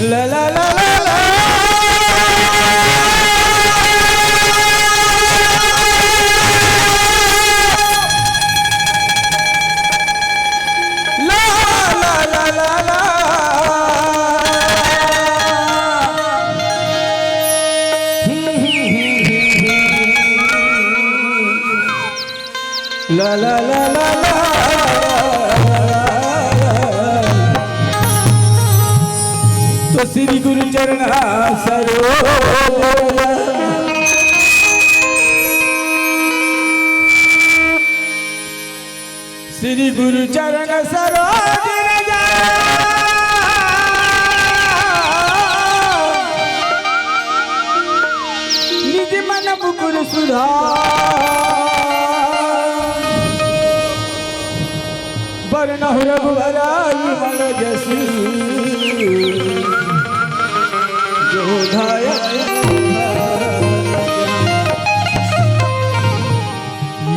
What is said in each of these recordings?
La la la la la. La la la la la. La la la la la. तो श्री गुरु चरण सरोज श्री गुरु चरण सरोज निज मन मुकुर सुधार बरनहु रघुवराई मन जसु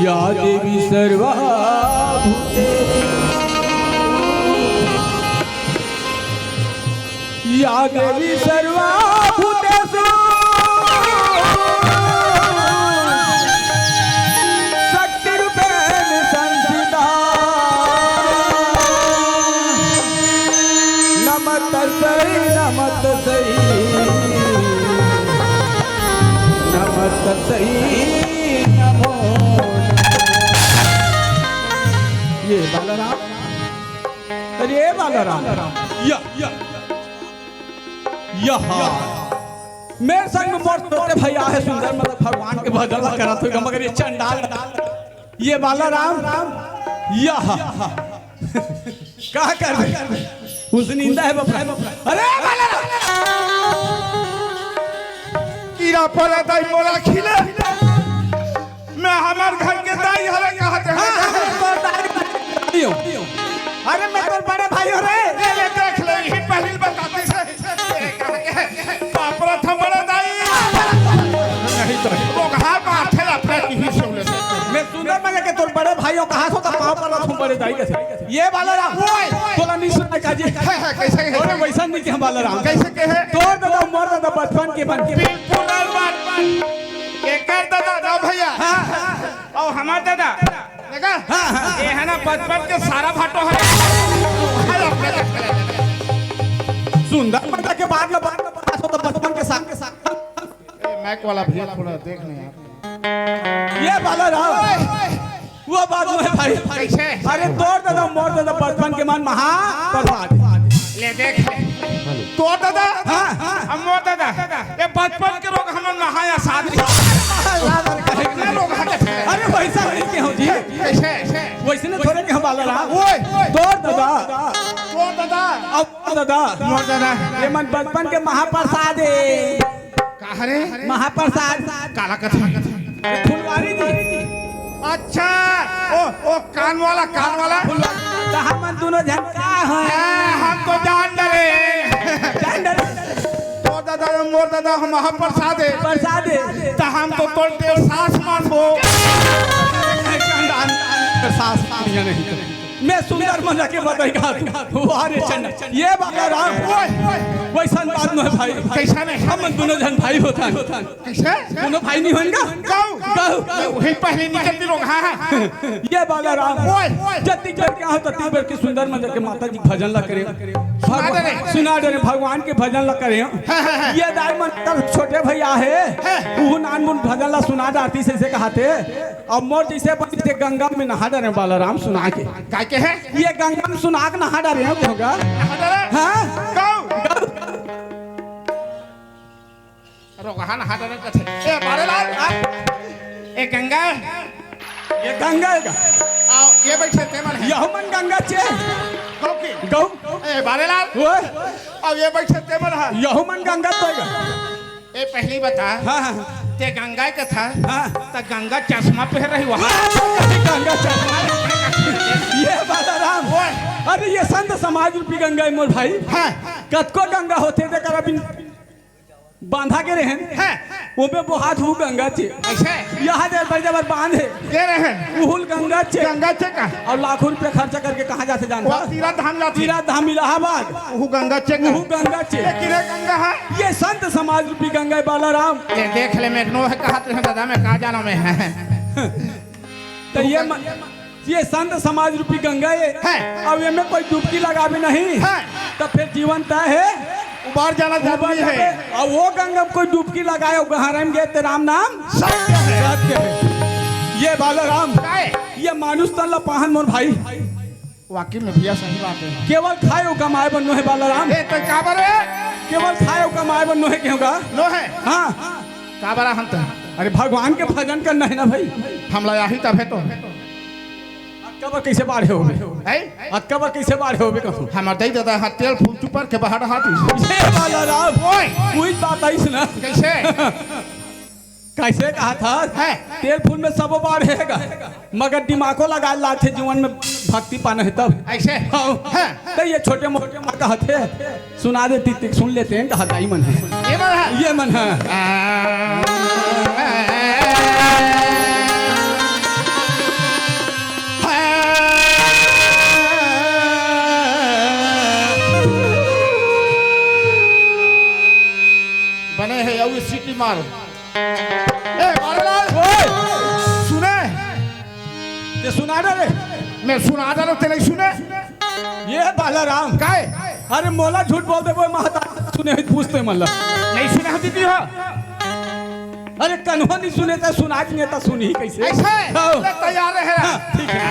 या देवी सर्वभूतेषु या देवी सर्वभूतेषु शक्तिरूपेण संस्थिता नमस्तस्यै नमस्तस्यै नमस्तस्यै नमो ये बालाराम अरे बालाराम या मेरे संग मोर तोते भैया है सुंदर मतलब भगवान के भजन करा तो मगर ये चंडाल ये बालाराम या क्या कर रहे उस निंदा है बपरा अरे बालाराम कीड़ा पड़ा दाई मोला खिले मैं हमार घर के दाई हरे कहते हैं अरे मैं तो बड़े भाई हो रे ले देख ले ही पहली बताते से पापरा था बड़ा दाई नहीं तो वो कहां माथे अपने की ही सुन ले मैं सुंदर मजे के तोर बड़े भाइयों कहां सो त पाव पर तुम बड़े दाई कैसे ये बालाराम तोला नहीं सुना काजी कैसे अरे वैसा नहीं कि हम बालाराम कैसे के है तोर दादा मोर दादा बचपन के बन के बिल्कुल बात के कर दादा ना भैया और हमार दादा देखा ये है ना बचपन के सारा भाटो है सुंदर मजा के बाद में बात हो तो बचपन के साथ मैक वाला भैया थोड़ा देख ले यार ये बालाराम वो बात में भाई कैसे अरे तोर दादा मोर दादा बचपन के मन महा प्रसाद ले देख तो दादा हम मोर दादा ये बचपन के लोग हम नहाया शादी अरे वैसा नहीं के हो जी कैसे वैसे ने थोड़े के हम बालाराम तोर दादा तो दादा अब दादा मोर दादा ये मन बचपन के महाप्रसाद है कहा रे महाप्रसाद काला कथा फुलवारी जी अच्छा ओ कान वाला तो हम दोनों झटका है हम तो जान डरे तो दादा मोर दादा हम महाप्रसाद है प्रसाद तो हम तो तोड़ते सास मानबो सास नहीं मैं सुंदर मजा के बताएगा अरे चंड ये बालाराम वैसा बात में भाई कैसा नहीं हम दोनों जन भाई होता कैसे दोनों भाई नहीं होंगे वही पहले निकल दी लोग हाँ ये बालाराम जति कर क्या हो तति बर के सुंदर मजा के माता जी भजन ला करे सुना दे भगवान के भजन ला करे ये दाई मन छोटे भैया है वो नान मुन भजन ला सुना दाती से कहते और मोर जैसे गंगा में नहा डरे बालाराम सुना के के है ये गंगा में सुना के नहा डरे होगा हाँ रोगान हाथ में कथे ए बारेलाल ए गंगा ये गंगा आओ ये बैठे ते मन है यह मन गंगा छे कहूं ए बारेलाल ओए अब ये बैठे ते मन है यहू मन गंगा तो ए पहली बता हाँ हाँ ते गंगा के था हाँ तो गंगा चश्मा पहन रही वहाँ गंगा चश्मा ये बालाराम अरे ये संत समाज रूपी गंगा है मोर भाई हाँ कतको गंगा होते थे कर अभी बांधा के रहन हाँ वो में वो हाथ वो गंगा चे ऐसे यहाँ दे बड़े बांधे दे रहे हैं उहुल गंगा चे गंगा चे का और लाखों रुपए खर्चा करके कहाँ जाते जानता वो तीरा धाम जाती तीरथ धाम इलाहाबाद वो गंगा चे वो गंगा चे ये किरे गंगा है ये संत समाज रूपी गंगा है बालाराम ये देख ले मैं नो है कहा तुम दादा मैं कहाँ जाना मैं है तो ये संत समाज रूपी गंगा है अब ये में कोई डुबकी लगावे नहीं है तो फिर जीवन तय है उबार जाना जरूरी है और वो गंगा में कोई डुबकी लगाए गहरा में गए राम नाम सत्य है सत्य है ये बालाराम ये मानुष तल्ला पाहन मोर भाई वाकई में भैया सही बात है केवल खाए कमाए बनो है बालाराम ए तो काबर है केवल खाए कमाए बनो है क्यों का नो है हाँ काबरा हम तो अरे भगवान के भजन करना है ना भाई हम लोग यही तब है तो अक्कबर कैसे बाढ़े हो है अक्कबर कैसे बाढ़े हो कहूँ हमार दई दादा हाथ तेल फूल चुपर के बाहर हाथ ये बालाराम ओए कोई बात आई सुना कैसे कैसे कहा था है तेल फूल में सब बाढ़ेगा मगर दिमागो लगा लाते जीवन में भक्ति पाना है तब ऐसे हाँ तो ये छोटे मोटे माँ कहते सुना देती सुन लेते हैं कहा दाई मन है ये मन है ये मन है बने है अब सीटी मार ए बारलाल सुने ये सुना रे मैं सुना दे रहा नहीं सुने ये बालाराम काय अरे मोला झूठ बोल दे वो महता सुने ही पूछते मतलब नहीं सुने हो दीदी हो अरे कन्हो नहीं सुने तो सुना के नहीं तो सुनी कैसे ऐसे हाँ। ले तैयार है ठीक है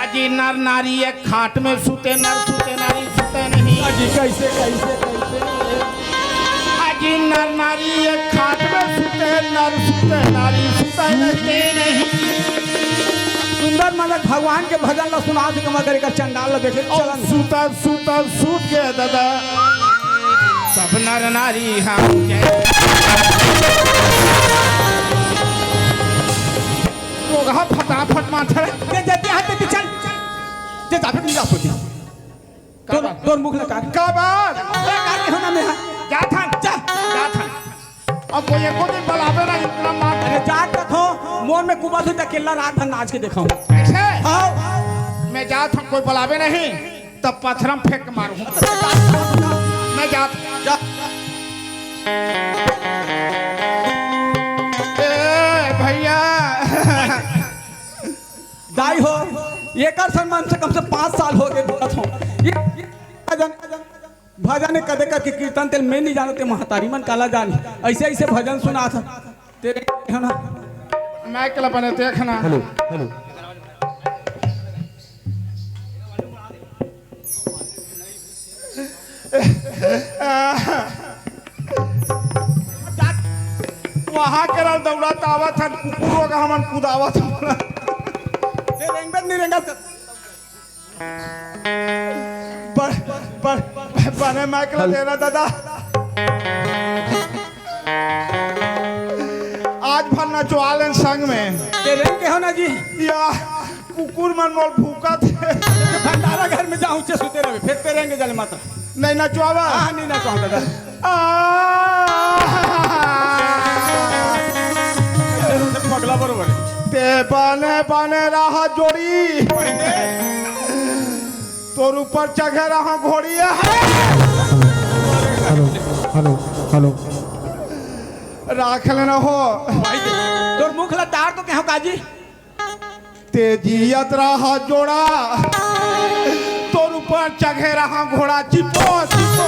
अजी नर नारी एक खाट में सूते नर सूते नारी सूते नहीं अजी कैसे कैसे कैसे अजी नर नारी एक खाट में सूते नर सूते नारी सूते नहीं सुंदर मतलब भगवान के भजन ला सुना के कमा करे का चंडाल ला देखे चलन सूता सूता सूत के दादा सब नर नारी हम रोगा फटाफट माथे ये जाते हाथ पे चल ये जाते नहीं जा सोती तोर मुख लगा का बात कार के होना में जा था जा था अब कोई एको दिन बुलावे ना इतना मार अरे जात तक हो मोर में कुबा तो अकेला रात भर नाच के दिखाऊं ऐसे हां मैं जात हूं कोई बुलावे नहीं तब पत्थरम फेंक मारूं मैं जात जा ए भैया दाई हो एकर सम्मान से कम से 5 साल हो गए बोलत हूं ये भजन कदे करके कीर्तन तेल मैं नहीं जानते महतारी मन काला जान ऐसे ऐसे भजन सुना था तेरे है ना मैं कल बने देखना हेलो हेलो वहां के दौड़ाता आवा था कुकुरों का हमन कुदावा था ते रेंगबे नहीं रेंगा बने माइकल देना दादा आज भर नचवालन संग में ते रेंग के हो ना जी या कुकुर मन मोल भूखा थे भंडारा घर में जाऊं चे सुते रहे फिर ते रेंगे जले माता नहीं नचवावा हां नहीं ना कहता दादा पगला बरोबर ते बने बने रहा जोड़ी तोर ऊपर चढ़े रहा घोड़ी हेलो हेलो हेलो राख लेना हो भाई तोर मुख ला तार तो कहो काजी तेजियत रहा जोड़ा तोर ऊपर चढ़े रहा घोड़ा चिपो चिपो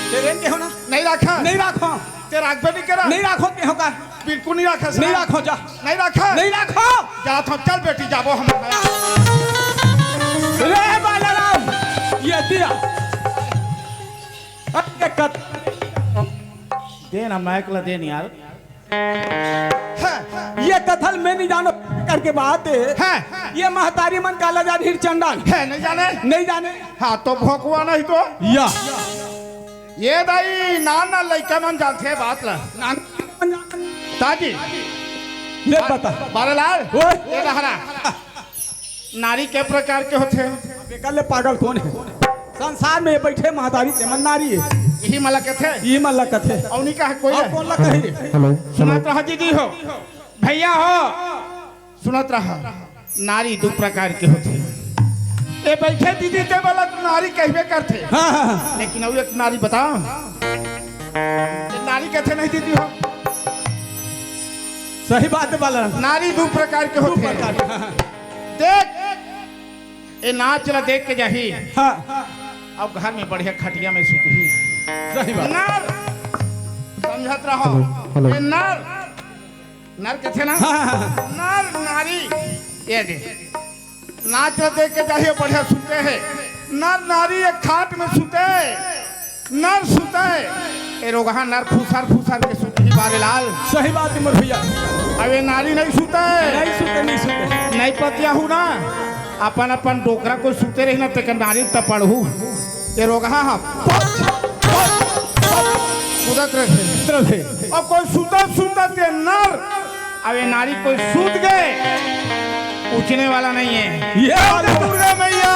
ते रेंग के हो ना नहीं रखा नहीं राखो ते राखबे नहीं करा नहीं राखो के हो का बिल्कुल नहीं रखा नहीं राखो जा नहीं रखा नहीं राखो जा तो चल बेटी जाबो हम रे बालाराम ये दिया अरे कत दे ना माइक ला दे यार ये कथल मैं नहीं जानो करके बात है है ये महतारी मन काला जान हिर चंडाल है नहीं जाने नहीं जाने हाँ तो भोकवा नहीं तो या ये दाई नान ना लइका मन जानते बात ला ताजी ले बता बारलाल ओए ये रहरा नारी के प्रकार के होते बेकार ले पागल कौन है संसार में बैठे महतारी तेमन नारी है यही मला के थे ये मन लग कथे औनी का है कोई और है कौन लग कही रे हेलो सुनत रहा दीदी हो भैया हो सुनत रहा नारी दो प्रकार के होते ये बैठे दीदी के वाला नारी कहबे करते हाँ हाँ लेकिन अब एक नारी बताओ ये नारी कहते नहीं दीदी हो सही बात है बाला नारी दो प्रकार के होते देख ये नाच ला देख के जाही हाँ अब घर में बढ़िया खटिया में सुतही सही बात नर समझत रहो हेलो। ये नर नर कहते ना नर नारी ये दे नाच ला देख के जाही बढ़िया सुते है नर नारी एक खाट में सुते नर सुते ए रोगहा नर फूसार के सुतही बारेलाल सही बात है मोर भैया अब ये नारी नहीं सुते नहीं सुते नहीं पतिया हूँ ना अपन अपन डोकरा को सुते रही ना तो नारी तब पढ़ू ये रोगहा हम उदत रहे अब कोई सुता ते नर अब ये नारी कोई सूत गए पूछने वाला नहीं है ये दुर्गा मैया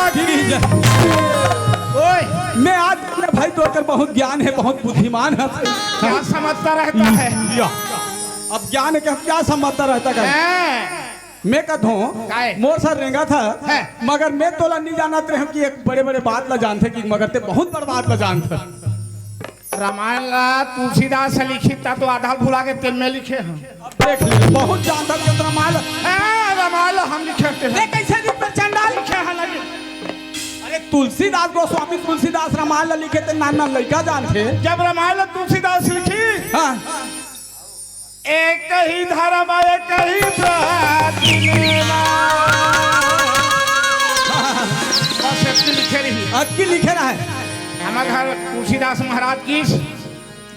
ओए मैं आज अपने भाई तोड़कर बहुत ज्ञान है बहुत बुद्धिमान है क्या समझता रहता है या अब ज्ञान है कि क्या समझता रहता है हैं? मैं कहता हूँ काहे? मोर सर रेंगा था है। मगर मैं तोला नहीं जानत रहे कि एक बड़े बड़े बात ला जानते कि मगर ते बहुत बड़ बात ला जानते रामायण ला तुलसीदास से लिखित था तो आधा भुला के तेल में लिखे हैं अब देख ले बहुत जानता कि रामायण रामायण ला हम लिखे हैं कैसे लिख पर चंडाल लिखे हैं लगे अरे तुलसीदास गोस्वामी तुलसीदास रामायण ला लिखे थे नाना लड़का जानते जब रामायण ला तुलसीदास लिखी हाँ एक ही धर्म एक ही प्रतिमा बस इतनी लिखे रही अक्की लिखे रहा है हमारे घर तुलसीदास महाराज की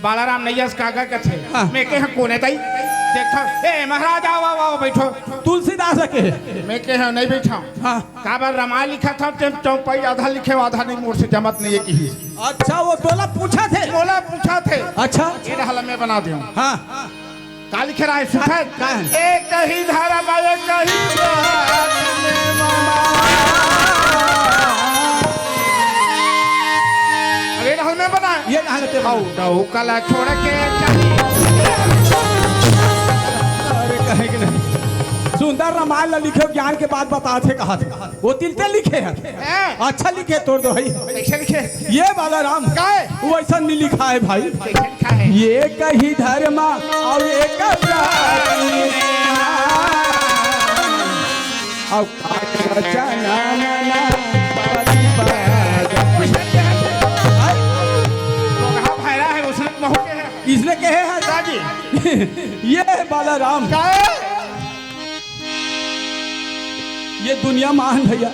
बालाराम नैयस कागा के थे हाँ। मैं के कोने तई देखा ए महाराज आओ आओ आओ बैठो तुलसीदास के मैं के नहीं बैठा हाँ का बार रामायण लिखा था चौपाई आधा लिखे आधा नहीं मोर से जमत नहीं है की अच्छा वो तोला पूछा थे बोला पूछा थे अच्छा ये रहला मैं बना दूं हाँ का लिखे रहा है सुखद का है? एक ही धर्म एक ही प्रतिमा अरे रहल में बना ये कहाँ लेते भाऊ दऊ कला छोड़ के चली अरे कहे कि नहीं सुंदर रामायण ला लिखे ज्ञान के बाद बता थे कहा थे वो तिलते लिखे हैं अच्छा लिखे तोड़ दो भाई कैसे लिखे ये बाला राम का है वो ऐसा नहीं लिखा है भाई कैसे लिखा है ये कही धर्म और एक भाईरा है उसने महू के है इसने कहे हैं दादी ये है बाला राम का है ये दुनिया महान भैया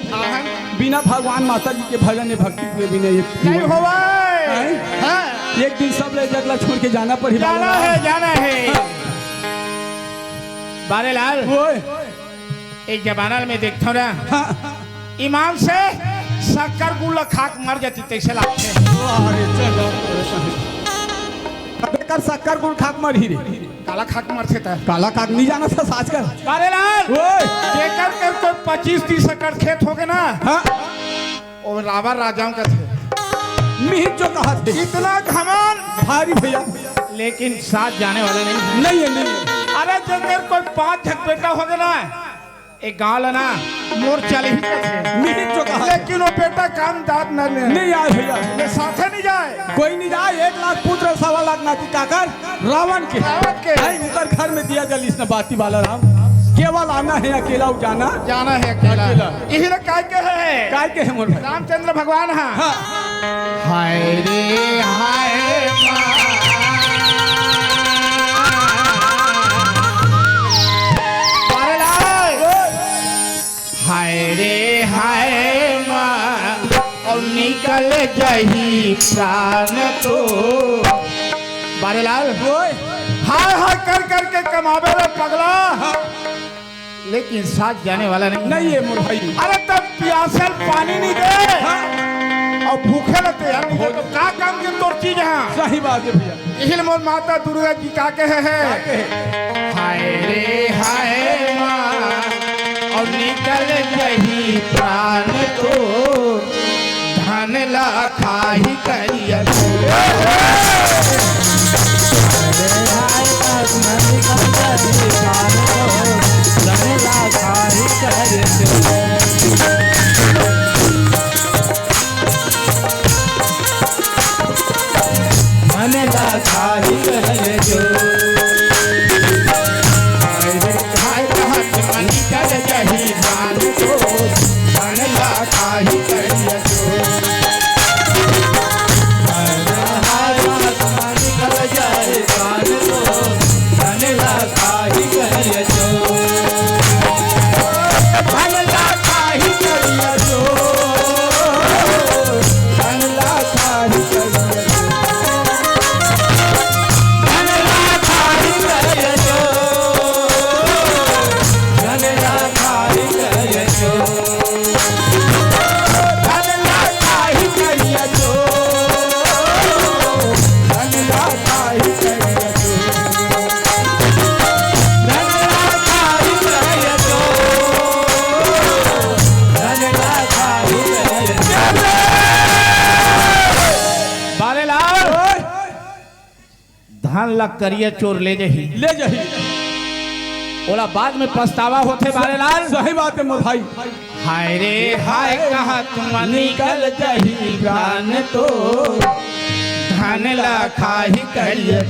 बिना भगवान माता जी के भजन ने भक्ति के बिना ये नहीं होवा हैं? एक दिन सब ले जगला छोड़ के जाना पड़ी जाना है बारेलाल ओए एक जमाना में देखता ना हाँ, ईमान से शक्कर गुल्ला खाक मर जाती तैसे लगते अरे चलो बेकार शक्कर गुड़ खाक मर ही रे काला खाक मरते था काला काक नहीं जाना था साज कर बारेलाल ओए जेकर के कोई 25-30 एकड़ खेत हो गए ना हाँ और रावण राजाओं का थे मिहिर जो कहा थे इतना घमंड भारी भैया लेकिन साथ जाने वाला नहीं नहीं है नहीं है अरे जेकर कोई 5 झक बेटा हो गया ना एक गाँव ना मोर चले ही थे मिहिर जो कहा लेकिन वो बेटा काम दाद न ले नहीं आए भैया ये साथे नहीं जाए कोई नहीं जाए 1 लाख पुत्र 1.25 लाख नाती काकर रावण के भाई उतर घर में दिया जल इसने बाती वाला राम केवल आना है अकेला जाना जाना है अकेला अकेला। यही ना काय के है काय के है मोर भाई रामचंद्र भगवान हाँ हाँ हाय रे हाय हाय रे हाय और निकल जही प्राण तो बारेलाल ओए हाय हाय कर करके कमावे रे पगला लेकिन साथ जाने वाला नहीं। नहीं है मोर भाई। अरे तब प्यासल पानी नहीं दे हाँ, और भूखे रहते यार, नहीं दे तो का काम के तोर चीज है। सही बात है भैया। यही मोर माता दुर्गा जी का कहे है, हाय रे हाय माँ और निकल गई प्राण तो धन ला खाही करिया धान ला करिया चोर ले जही बोला बाद में पछतावा होते बारे लाल। सही बात है मोर भाई। हाय रे हाय कहा तुम निकल जही प्राण तो धान ला खाही करिया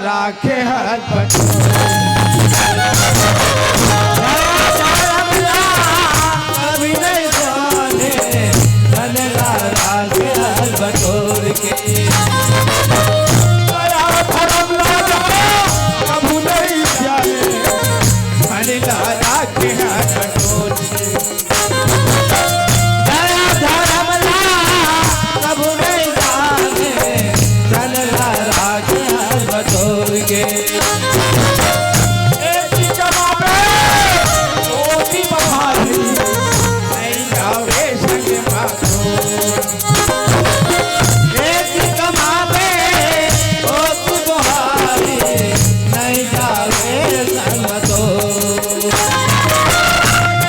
राखे हर अभी नहीं जाने धन ला राखे हर बटोर के धर्म ला कभू नहीं जाने धन ला राखे हर बटोर के धर्म ला कभू नहीं जाने धन ला राखे बटोर के एक जमावे ओती बहारी नहीं जावे संग मातो एक जमावे ओती बहारी नहीं जावे संग मातो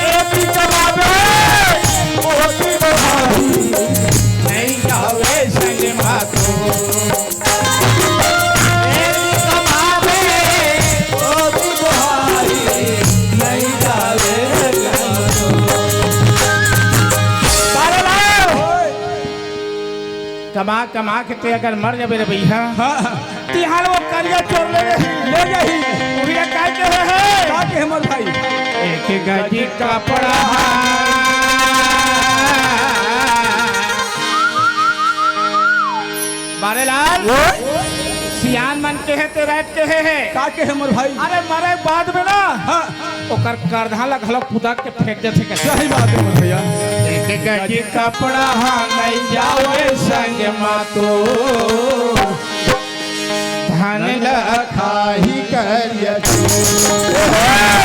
एक जमावे ओती बहारी नहीं जावे संग मातो कमा कमा के ते अगर मर जाबे रे भैया तिहार वो करिया चोर ले जाही उरिया काय के है का के हमर भाई एक गजी कपड़ा बारे लाल सियान मन के है ते बैठ के है का के हमर भाई। अरे मरे बाद में ना हाँ, ओकर करधा ला घलक पुदा के फेंक देथे के। सही बात है मोर भैया। एक गजी कपड़ा नहीं जावे संग मातो धन ला खाही करिया चोर